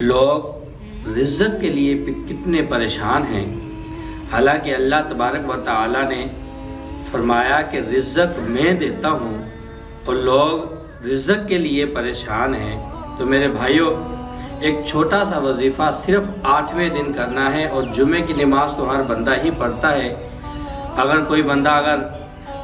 لوگ رزق کے لیے کتنے پریشان ہیں، حالانکہ اللہ تبارک و تعالی نے فرمایا کہ رزق میں دیتا ہوں اور لوگ رزق کے لیے پریشان ہیں۔ تو میرے بھائیوں، ایک چھوٹا سا وظیفہ صرف 8ویں دن کرنا ہے، اور جمعے کی نماز تو ہر بندہ ہی پڑھتا ہے۔ اگر کوئی بندہ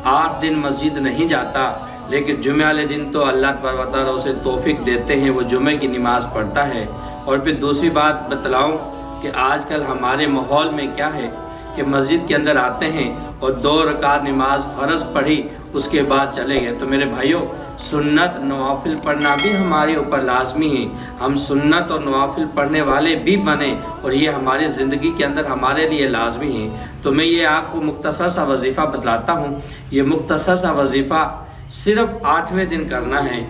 8 دن مسجد نہیں جاتا، لیکن جمعہ والے دن تو اللہ تبارک و تعالیٰ اسے توفیق دیتے ہیں، وہ جمعے کی نماز پڑھتا ہے۔ اور پھر دوسری بات بتلاؤں کہ آج کل ہمارے ماحول میں کیا ہے کہ مسجد کے اندر آتے ہیں اور 2 رکعت نماز فرض پڑھی، اس کے بعد چلے گئے۔ تو میرے بھائیوں، سنت نوافل پڑھنا بھی ہمارے اوپر لازمی ہے۔ ہم سنت اور نوافل پڑھنے والے بھی بنیں، اور یہ ہماری زندگی کے اندر ہمارے لیے لازمی ہے۔ تو میں یہ آپ کو مختصر سا وظیفہ بتلاتا ہوں۔ یہ مختصر سا وظیفہ صرف 8ویں دن کرنا ہے۔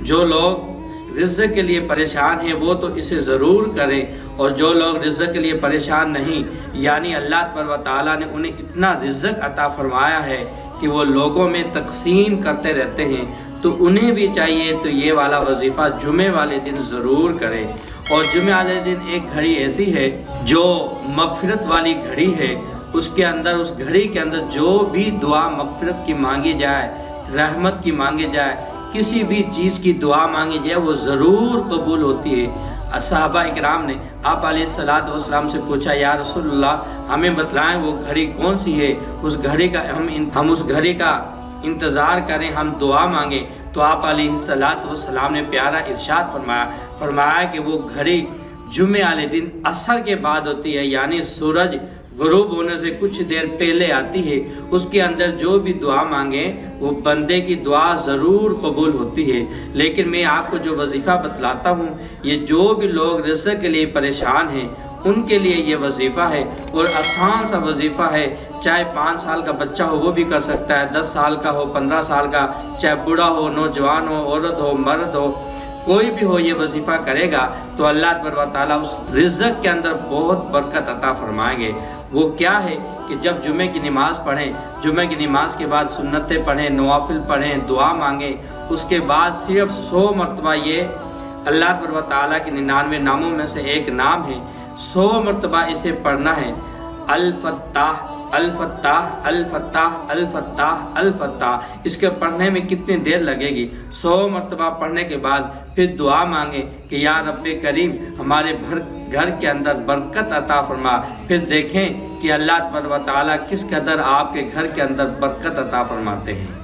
جو لوگ رزق کے لیے پریشان ہیں وہ تو اسے ضرور کریں، اور جو لوگ رزق کے لیے پریشان نہیں، یعنی اللہ تبارک و تعالیٰ نے انہیں اتنا رزق عطا فرمایا ہے کہ وہ لوگوں میں تقسیم کرتے رہتے ہیں، تو انہیں بھی چاہیے تو یہ والا وظیفہ جمعے والے دن ضرور کریں۔ اور جمعے والے دن ایک گھڑی ایسی ہے جو مغفرت والی گھڑی ہے، اس گھڑی کے اندر جو بھی دعا مغفرت کی مانگی جائے، رحمت کی مانگی جائے، کسی بھی چیز کی دعا مانگی جائے، وہ ضرور قبول ہوتی ہے۔ صحابہ اکرام نے آپ علیہ السلام سے پوچھا، یا رسول اللہ ہمیں بتلائیں وہ گھڑی کون سی ہے، اس گھڑی کا ہم اس گھڑی کا انتظار کریں، ہم دعا مانگیں۔ تو آپ علیہ السلام نے پیارا ارشاد فرمایا کہ وہ گھڑی جمعے والے دن عصر کے بعد ہوتی ہے، یعنی سورج غروب ہونے سے کچھ دیر پہلے آتی ہے۔ اس کے اندر جو بھی دعا مانگیں وہ بندے کی دعا ضرور قبول ہوتی ہے۔ لیکن میں آپ کو جو وظیفہ بتلاتا ہوں، یہ جو بھی لوگ رزق کے لیے پریشان ہیں ان کے لیے یہ وظیفہ ہے، اور آسان سا وظیفہ ہے۔ چاہے 5 سال کا بچہ ہو وہ بھی کر سکتا ہے، 10 سال کا ہو، 15 سال کا، چاہے بوڑھا ہو، نوجوان ہو، عورت ہو، مرد ہو، کوئی بھی ہو یہ وظیفہ کرے گا تو اللہ تبارک و تعالیٰ اس رزق کے اندر بہت برکت عطا فرمائیں گے۔ وہ کیا ہے کہ جب جمعے کی نماز پڑھیں، جمعے کی نماز کے بعد سنتیں پڑھیں، نوافل پڑھیں، دعا مانگیں، اس کے بعد صرف 100 مرتبہ یہ اللہ تبارک و تعالیٰ کے 99 ناموں میں سے ایک نام ہے، 100 مرتبہ اسے پڑھنا ہے، الفتاح الفتاح الفتاح الفتاح الفتاح۔ اس کے پڑھنے میں کتنی دیر لگے گی؟ 100 مرتبہ پڑھنے کے بعد پھر دعا مانگے کہ یا رب کریم ہمارے گھر کے اندر برکت عطا فرما۔ پھر دیکھیں کہ اللہ تبارک و تعالیٰ کس قدر آپ کے گھر کے اندر برکت عطا فرماتے ہیں۔